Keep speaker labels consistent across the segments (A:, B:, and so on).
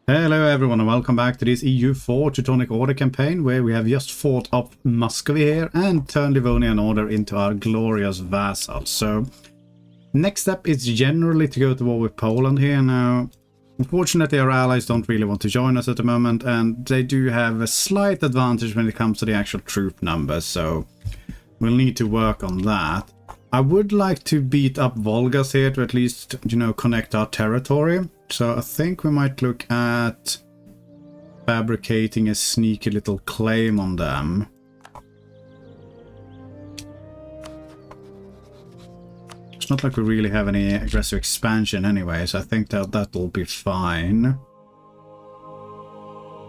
A: Hello everyone and welcome back to this EU4 Teutonic Order campaign where we have just fought up Muscovy here and turned Livonian Order into our glorious vassals. So next step is generally to go to war with Poland here now. Unfortunately our allies don't really want to join us at the moment and they do have a slight advantage when it comes to the actual troop numbers, so we'll need to work on that. I would like to beat up Volgas here to at least, you know, connect our territory. So I think we might look at fabricating a sneaky little claim on them. It's not like we really have any aggressive expansion anyway, so I think that'll be fine.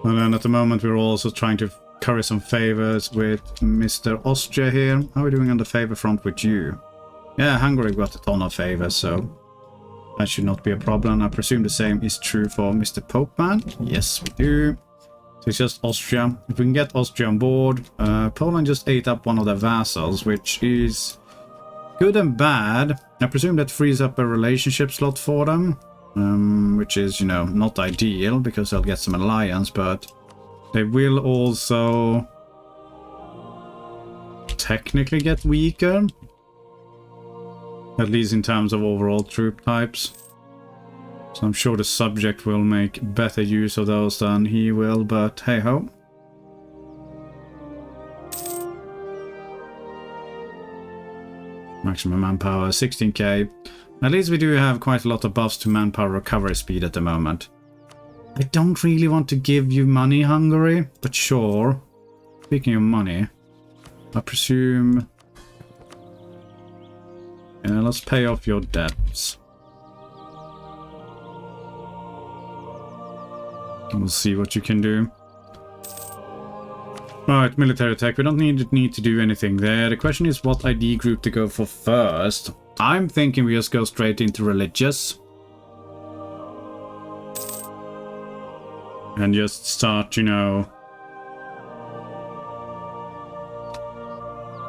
A: And then at the moment we're also trying to curry some favors with Mr. Austria here. How are we doing on the favor front with you? Yeah, Hungary got a ton of favors, so that should not be a problem. I presume the same is true for Mr. Popeman. Yes, we do. So it's just Austria. If we can get Austria on board. Poland just ate up one of their vassals, which is good and bad. I presume that frees up a relationship slot for them, which is, you know, not ideal because they'll get some alliance, but they will also technically get weaker. At least in terms of overall troop types. So I'm sure the subject will make better use of those than he will, but hey ho. Maximum manpower 16k. At least we do have quite a lot of buffs to manpower recovery speed at the moment. I don't really want to give you money, Hungary, but sure. Speaking of money, I presume... yeah, let's pay off your debts. We'll see what you can do. Right, military tech. We don't need to do anything there. The question is what ID group to go for first. I'm thinking we just go straight into religious. And just start, you know...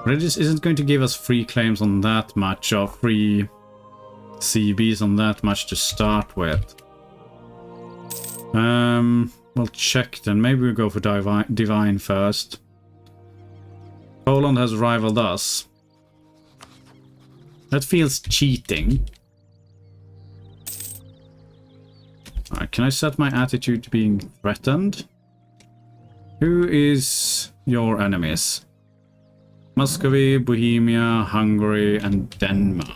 A: Religious isn't going to give us free claims on that much, or free CBs on that much to start with. We'll check then. Maybe we'll go for Divine first. Poland has rivaled us. That feels cheating. Alright, can I set my attitude to being threatened? Who is your enemies? Muscovy, Bohemia, Hungary, and Denmark.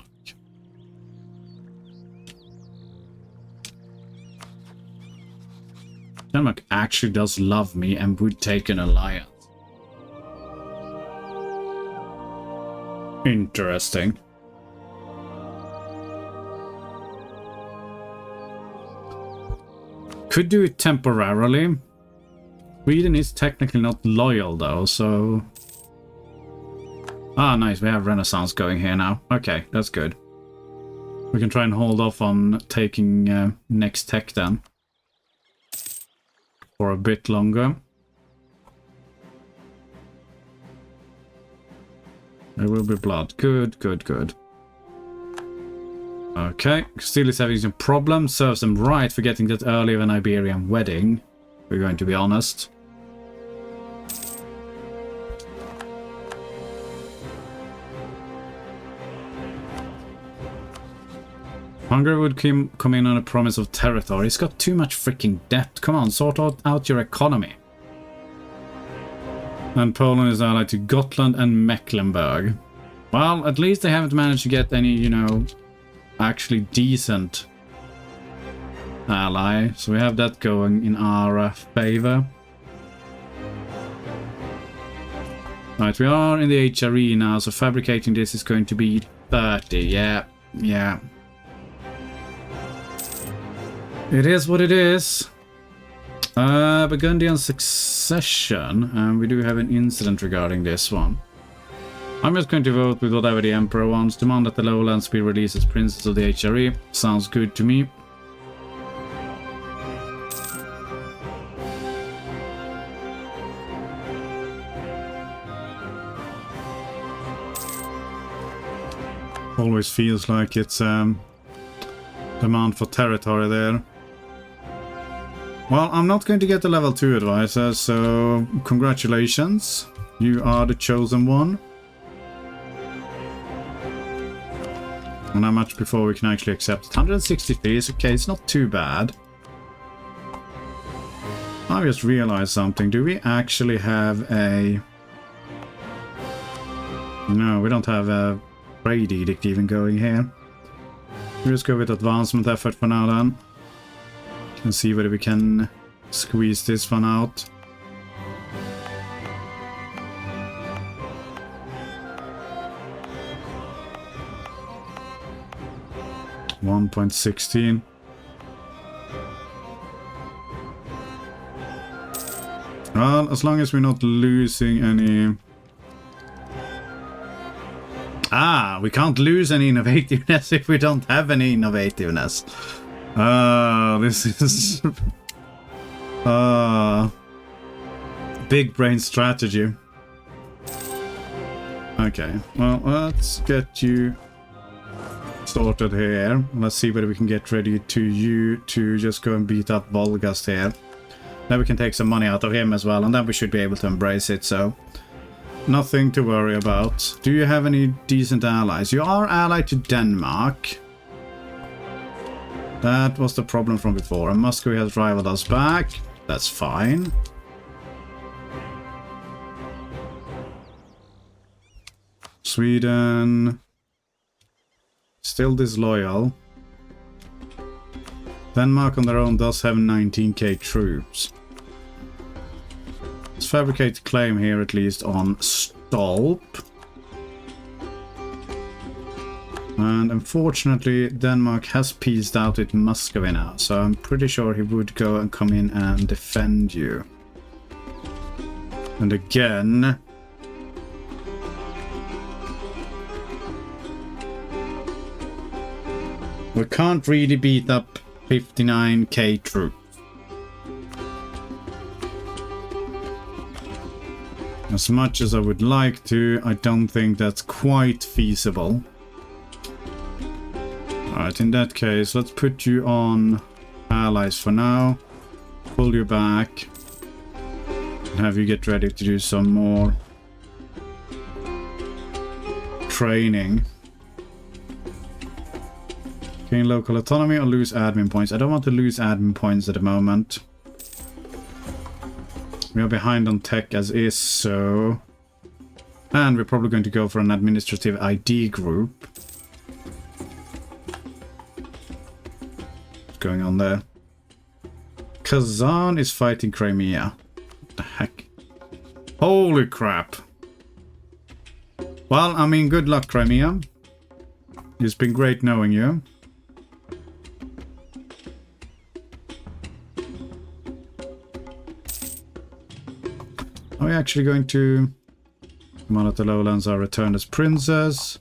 A: Denmark actually does love me and would take an alliance. Interesting. Could do it temporarily. Sweden is technically not loyal though, so... ah, nice. We have Renaissance going here now. Okay, that's good. We can try and hold off on taking next tech then. For a bit longer. There will be blood. Good, good, good. Okay, still is having some problems. Serves them right for getting that early of an Iberian wedding. We're going to be honest. Hungary would come in on a promise of territory. He's got too much freaking debt. Come on, sort out your economy. And Poland is allied to Gotland and Mecklenburg. Well, at least they haven't managed to get any, you know, actually decent ally. So we have that going in our favor. Right, we are in the HRE now, so fabricating this is going to be 30. Yeah. It is what it is. Burgundian succession. And we do have an incident regarding this one. I'm just going to vote with whatever the Emperor wants. Demand that the Lowlands be released as princes of the HRE. Sounds good to me. Always feels like it's demand for territory there. Well, I'm not going to get the level 2 advisor, so congratulations. You are the chosen one. And how much before we can actually accept it? 163 is okay, it's not too bad. I just realized something. Do we actually have a... No, we don't have a trade edict even going here. We'll just go with advancement effort for now then. And see whether we can squeeze this one out. $1.16. Well, as long as we're not losing any... Ah, we can't lose any innovativeness if we don't have any innovativeness. This is... big brain strategy. Okay, well, let's get you sorted here. Let's see whether we can get ready to you to just go and beat up Volgast here. Then we can take some money out of him as well, and then we should be able to embrace it, so... Nothing to worry about. Do you have any decent allies? You are allied to Denmark. That was the problem from before. And Muscovy has rivaled us back. That's fine. Sweden. Still disloyal. Denmark on their own does have 19k troops. Let's fabricate a claim here at least on Stolp. And unfortunately Denmark has peaced out with Muscovy now, so I'm pretty sure he would go and come in and defend you. And again... we can't really beat up 59k troops. As much as I would like to, I don't think that's quite feasible. Alright, in that case, let's put you on allies for now. Pull you back. And have you get ready to do some more training. Gain local autonomy or lose admin points. I don't want to lose admin points at the moment. We are behind on tech as is, so... And we're probably going to go for an administrative ID group. What's going on there? Kazan is fighting Crimea. What the heck? Holy crap! Well, I mean, good luck, Crimea. It's been great knowing you. Are we actually going to... One of the lowlands are returned as princes.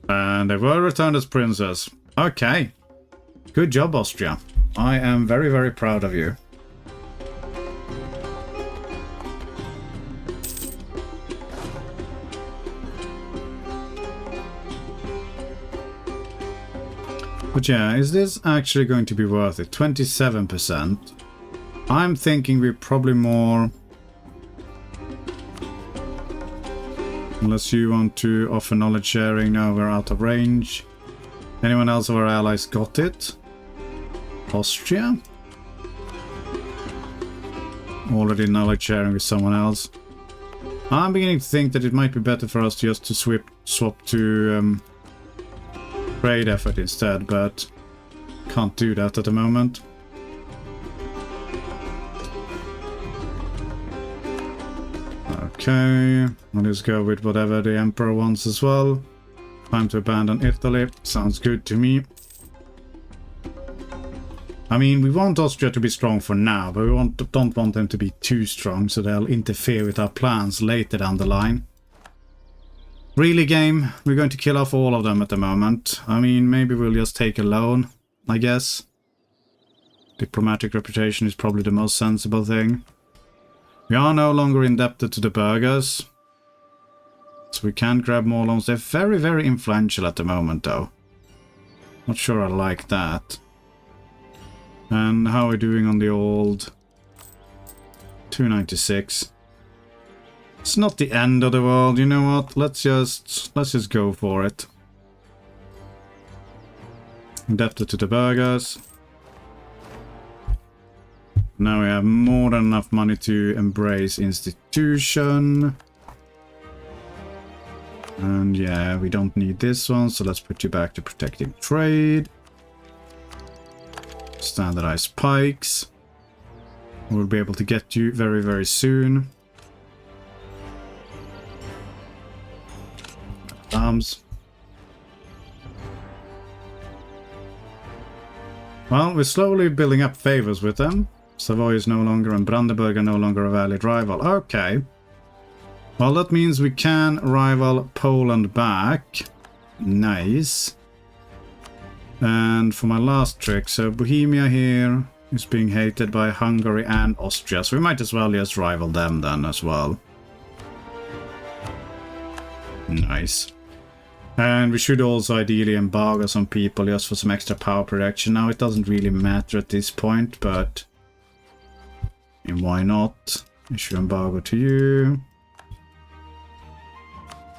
A: And they were returned as princes. Okay. Good job, Austria. I am very, very proud of you. But yeah, is this actually going to be worth it? 27%. I'm thinking we're probably more... Unless you want to offer knowledge sharing, now we're out of range. Anyone else of our allies got it? Austria? Already knowledge sharing with someone else. I'm beginning to think that it might be better for us just to swap to trade effort instead, but can't do that at the moment. Okay, I'll just go with whatever the Emperor wants as well. Time to abandon Italy. Sounds good to me. I mean, we want Austria to be strong for now, but we don't want them to be too strong, so they'll interfere with our plans later down the line. Really, game? We're going to kill off all of them at the moment. I mean, maybe we'll just take a loan, I guess. Diplomatic reputation is probably the most sensible thing. We are no longer indebted to the burghers. So we can grab more loans. They're very, very influential at the moment, though. Not sure I like that. And how are we doing on the old 296? It's not the end of the world, you know what? Let's just go for it. Indebted to the burghers. Now we have more than enough money to embrace institution. And yeah, we don't need this one, so let's put you back to protecting trade. Standardized pikes. We'll be able to get you very, very soon. Arms. Well, we're slowly building up favors with them. Savoy is no longer, and Brandenburg are no longer a valid rival. Okay. Well, that means we can rival Poland back. Nice. And for my last trick, so Bohemia here is being hated by Hungary and Austria, so we might as well just rival them then as well. Nice. And we should also ideally embargo some people just for some extra power production. Now it doesn't really matter at this point, but and why not? Issue embargo to you.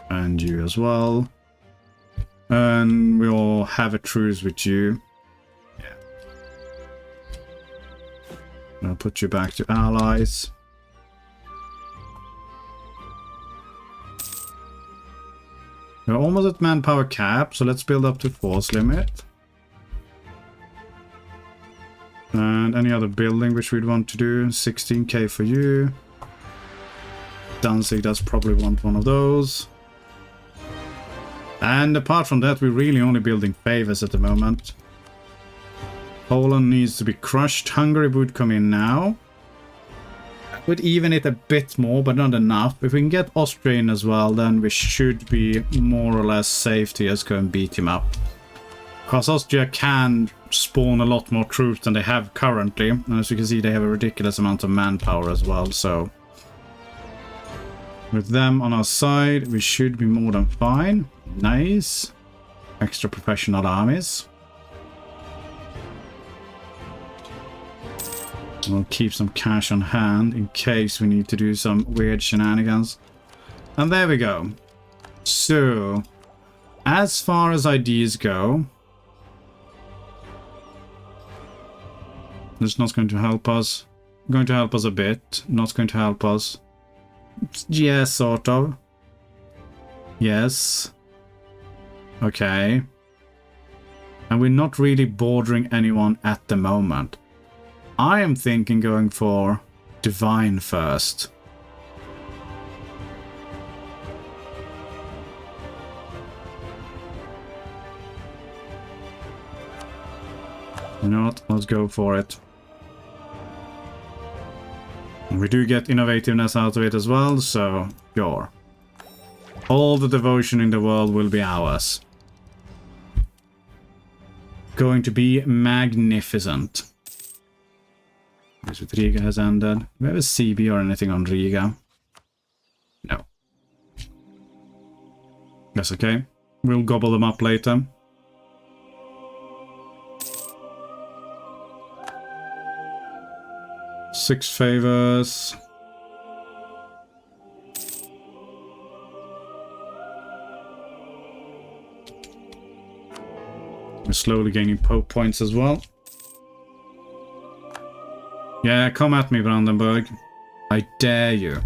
A: And you as well. And we'll have a truce with you. Yeah. I'll put you back to allies. We're almost at manpower cap, so let's build up to force limit. And any other building which we'd want to do, 16k for you. Danzig does probably want one of those. And apart from that, we're really only building favors at the moment. Poland needs to be crushed. Hungary would come in now. Would even it a bit more, but not enough. If we can get Austria in as well, then we should be more or less safe to just go and beat him up. Because Austria can spawn a lot more troops than they have currently. And as you can see, they have a ridiculous amount of manpower as well, so... With them on our side, we should be more than fine. Nice. Extra professional armies. We'll keep some cash on hand in case we need to do some weird shenanigans. And there we go. So, as far as ideas go, it's not going to help us. Going to help us a bit. Not going to help us. Yes, sort of. Yes. Okay. And we're not really bordering anyone at the moment. I am thinking going for Divine first. You know what? Let's go for it. And we do get innovativeness out of it as well, so sure. All the devotion in the world will be ours. Going to be magnificent. With Riga has ended. Do we have a CB or anything on Riga? No. That's okay. We'll gobble them up later. Six favors. We're slowly gaining Pope points as well. Yeah, come at me, Brandenburg. I dare you.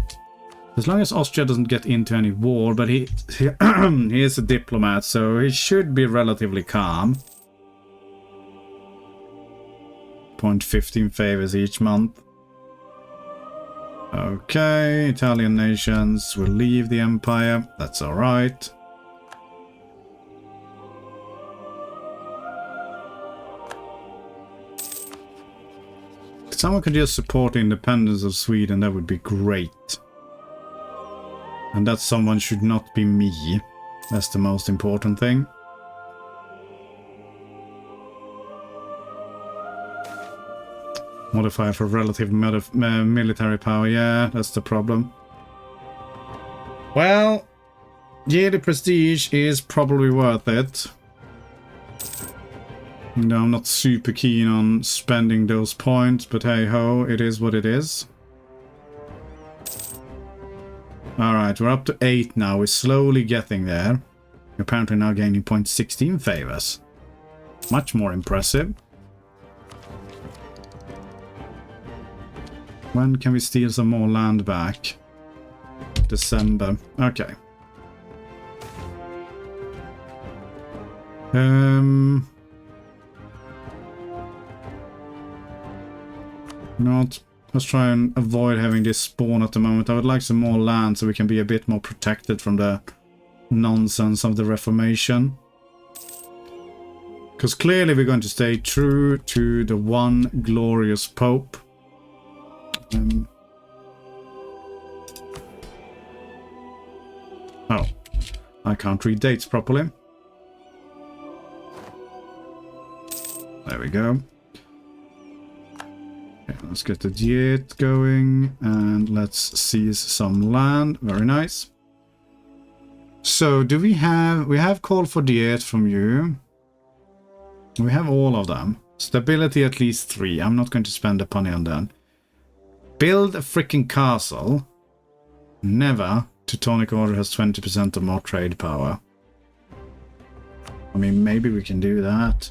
A: As long as Austria doesn't get into any war, but he is a diplomat, so he should be relatively calm. 0.15 favors each month. Okay, Italian nations will leave the empire. That's alright. If someone could just support the independence of Sweden, that would be great. And that someone should not be me. That's the most important thing. Modifier for relative military power. Yeah, that's the problem. Well, yearly prestige is probably worth it. No, I'm not super keen on spending those points, but hey ho, it is what it is. Alright, we're up to 8 now. We're slowly getting there. We're apparently now gaining 0.16 favors. Much more impressive. When can we steal some more land back? December. Okay. Let's try and avoid having this spawn at the moment. I would like some more land so we can be a bit more protected from the nonsense of the Reformation. Because clearly we're going to stay true to the one glorious Pope. Oh, I can't read dates properly. There we go. Okay, let's get the Diet going and let's seize some land. Very nice. So do we have called for Diet from you. We have all of them. Stability at least 3. I'm not going to spend a penny on that. Build a freaking castle. Never. Teutonic Order has 20% or more trade power. I mean, maybe we can do that.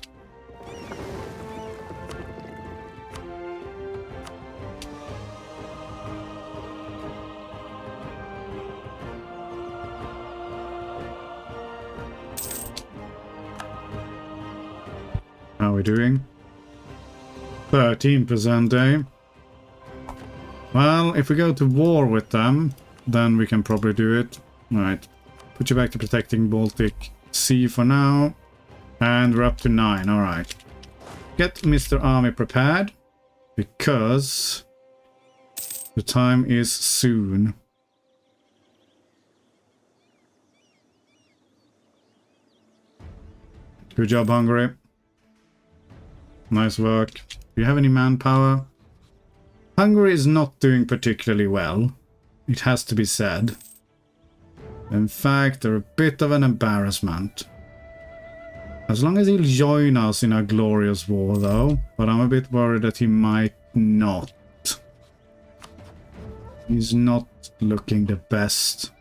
A: How are we doing? 13%, eh? Well, if we go to war with them, then we can probably do it. Alright. Put you back to protecting Baltic Sea for now. And we're up to 9, alright. Get Mr. Army prepared. Because the time is soon. Good job, Hungary. Nice work. Do you have any manpower? Hungary is not doing particularly well. It has to be said. In fact, they're a bit of an embarrassment. As long as he'll join us in our glorious war, though. But I'm a bit worried that he might not. He's not looking the best.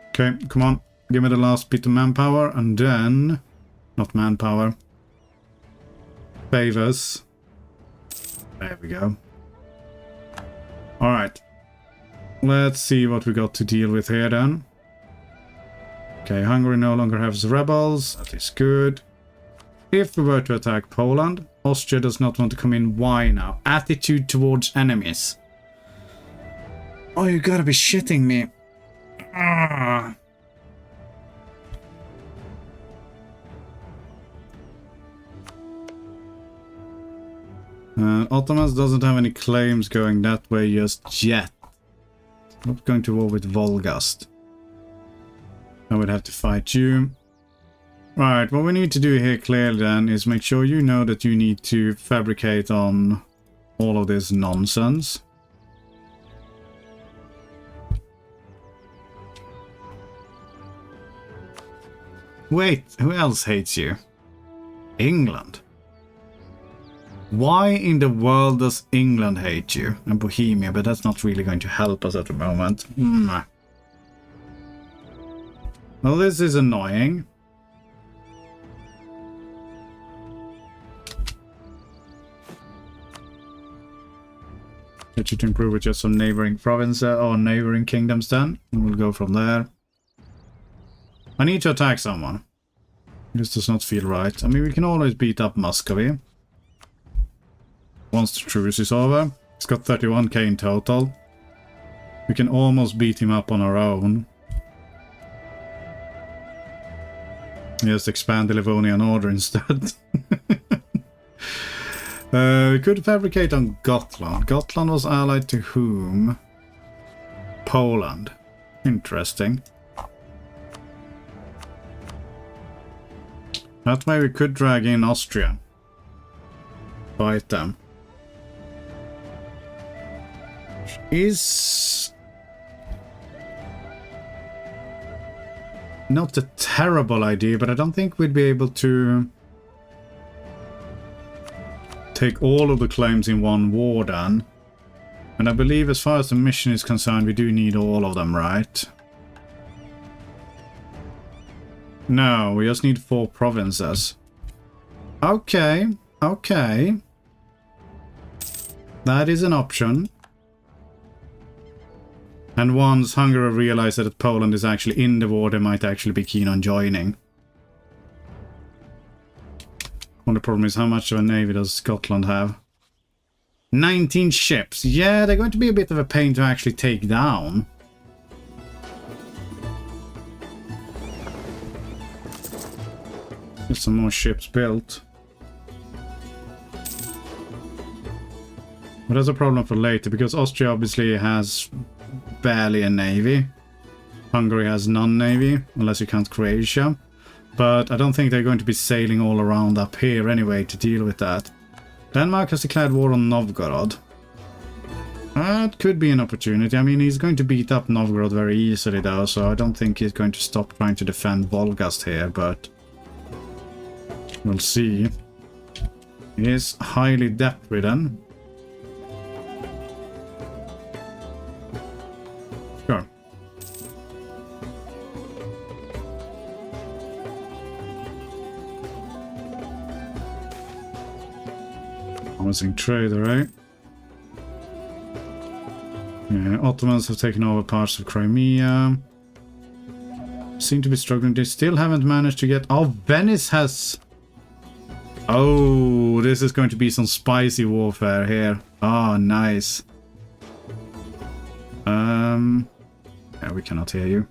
A: Okay, come on. Give me the last bit of manpower, and then... Not manpower. Favors. There we go. Alright. Let's see what we got to deal with here then. Okay, Hungary no longer has rebels. That is good. If we were to attack Poland, Austria does not want to come in. Why now? Attitude towards enemies. Oh, you gotta be shitting me. Ah. Ottomans doesn't have any claims going that way just yet. Not going to war with Volgast. I would have to fight you. Right, what we need to do here clearly then is make sure you know that you need to fabricate on all of this nonsense. Wait, who else hates you? England. Why in the world does England hate you? And Bohemia, but that's not really going to help us at the moment. Well, this is annoying. Get you to improve with just some neighboring provinces or neighboring kingdoms then. And we'll go from there. I need to attack someone. This does not feel right. I mean, we can always beat up Muscovy. Once the truce is over. It's got 31k in total. We can almost beat him up on our own. Just expand the Livonian Order instead. We could fabricate on Gotland. Gotland was allied to whom? Poland. Interesting. That way we could drag in Austria. Fight them. not a terrible idea, but I don't think we'd be able to take all of the claims in one war then. And I believe as far as the mission is concerned, we do need all of them, right? No, we just need 4 provinces. Okay, okay. That is an option. And once Hungary realizes that Poland is actually in the war, they might actually be keen on joining. Only problem is, how much of a navy does Scotland have? 19 ships. Yeah, they're going to be a bit of a pain to actually take down. Get some more ships built. But that's a problem for later, because Austria obviously has barely a navy. Hungary has none-navy, unless you count Croatia. But I don't think they're going to be sailing all around up here anyway to deal with that. Denmark has declared war on Novgorod. That could be an opportunity. I mean, he's going to beat up Novgorod very easily though, so I don't think he's going to stop trying to defend Volgast here, but we'll see. He is highly debt-ridden. Sure. Promising trader, right? Yeah, Ottomans have taken over parts of Crimea. Seem to be struggling. They still haven't managed to get... Oh, Venice has... Oh, this is going to be some spicy warfare here. Oh, nice. Yeah, we cannot hear you.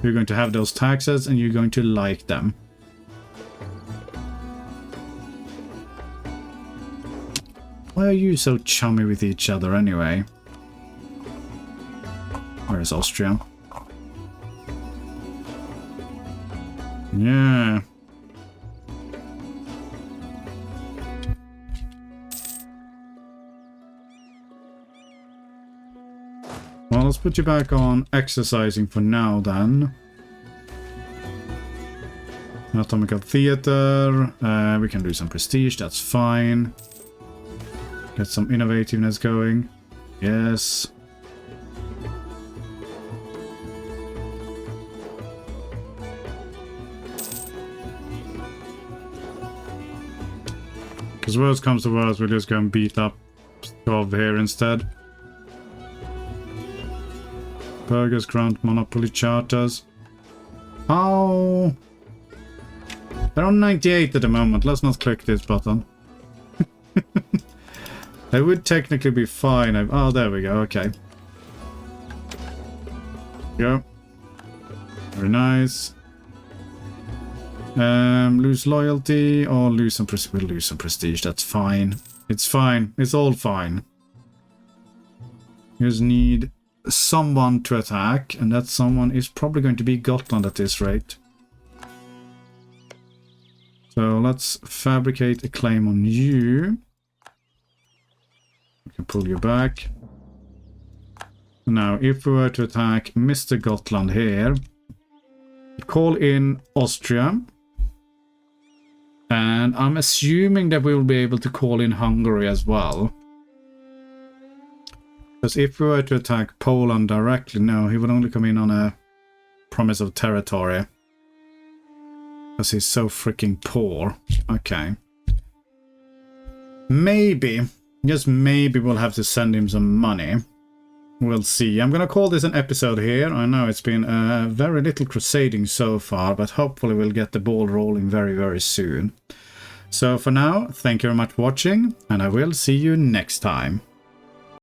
A: You're going to have those taxes and you're going to like them. Why are you so chummy with each other anyway? Where is Austria? Yeah. Well, let's put you back on exercising for now then. Anatomical theater. We can do some prestige, that's fine. Get some innovativeness going. Yes. Because worst comes to worst, we'll just go and beat up Pskov here instead. Burgers grant monopoly charters. Oh! They're on 98 at the moment. Let's not click this button. They would technically be fine. Oh, there we go. Okay. Go. Very nice. Lose loyalty or lose some prestige. We'll lose some prestige. That's fine. It's fine. It's all fine. You just need someone to attack, and that someone is probably going to be Gotland at this rate. So let's fabricate a claim on you. We can pull you back. Now, if we were to attack Mr. Gotland here, call in Austria. And I'm assuming that we will be able to call in Hungary as well. Because if we were to attack Poland directly, no, he would only come in on a promise of territory. Because he's so freaking poor. Okay. Maybe, just maybe we'll have to send him some money. We'll see. I'm going to call this an episode here. I know it's been very little crusading so far, but hopefully we'll get the ball rolling very, very soon. So for now, thank you very much for watching, and I will see you next time.